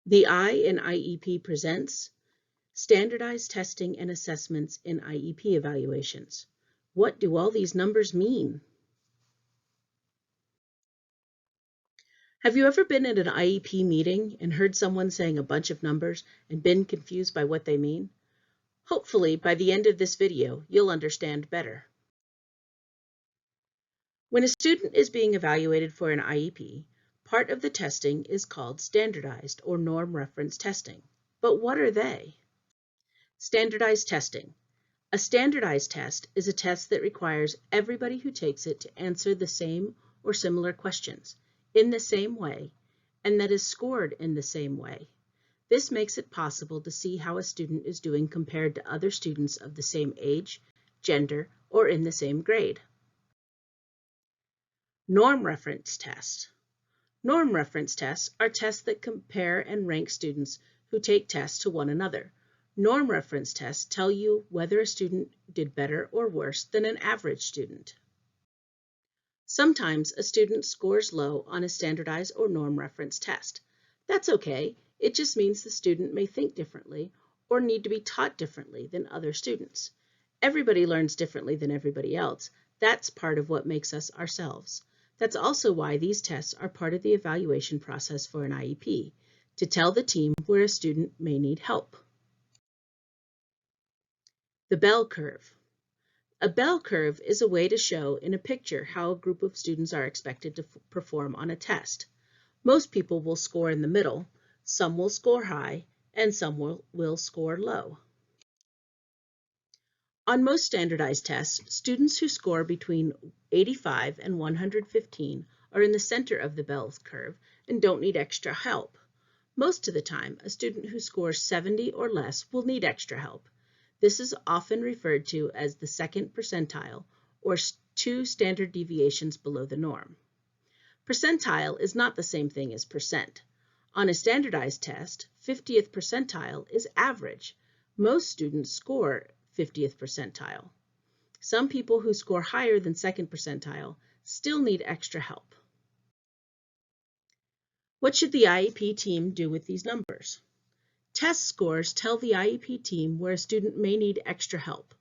The I in IEP presents Standardized Testing and Assessments in IEP Evaluations. What do all these numbers mean? Have you ever been at an IEP meeting and heard someone saying a bunch of numbers and been confused by what they mean? Hopefully, by the end of this video, you'll understand better. When a student is being evaluated for an IEP, part of the testing is called standardized or norm reference testing. But what are they? Standardized testing. A standardized test is a test that requires everybody who takes it to answer the same or similar questions in the same way, and that is scored in the same way. This makes it possible to see how a student is doing compared to other students of the same age, gender, or in the same grade. Norm reference tests. Norm reference tests are tests that compare and rank students who take tests to one another. Norm reference tests tell you whether a student did better or worse than an average student. Sometimes a student scores low on a standardized or norm reference test. That's okay. It just means the student may think differently or need to be taught differently than other students. Everybody learns differently than everybody else. That's part of what makes us ourselves. That's also why these tests are part of the evaluation process for an IEP, to tell the team where a student may need help. The bell curve. A bell curve is a way to show in a picture how a group of students are expected to perform on a test. Most people will score in the middle, some will score high, and some will score low. On most standardized tests, students who score between 85 and 115 are in the center of the bell curve and don't need extra help. Most of the time, a student who scores 70 or less will need extra help. This is often referred to as the second percentile, or 2 standard deviations below the norm. Percentile is not the same thing as percent. On a standardized test, 50th percentile is average. Most students score 50th percentile. Some people who score higher than second percentile still need extra help. What should the IEP team do with these numbers? Test scores tell the IEP team where a student may need extra help.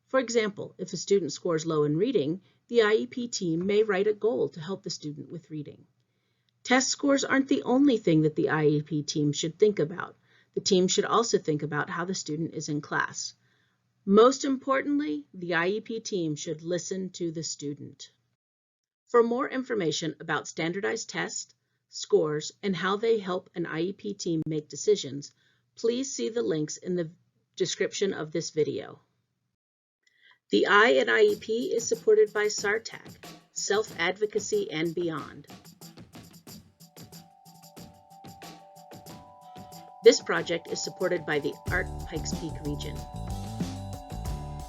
For example, if a student scores low in reading, the IEP team may write a goal to help the student with reading. Test scores aren't the only thing that the IEP team should think about. The team should also think about how the student is in class. Most importantly, the IEP team should listen to the student. For more information about standardized tests, scores, and how they help an IEP team make decisions, please see the links in the description of this video. The I in IEP is supported by SARTAC, Self-Advocacy and Beyond. This project is supported by the ARC Pikes Peak region.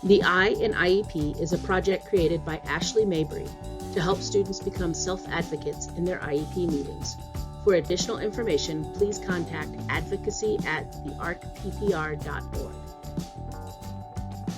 The I in IEP is a project created by Ashley Mabry to help students become self-advocates in their IEP meetings. For additional information, please contact advocacy@thearcppr.org.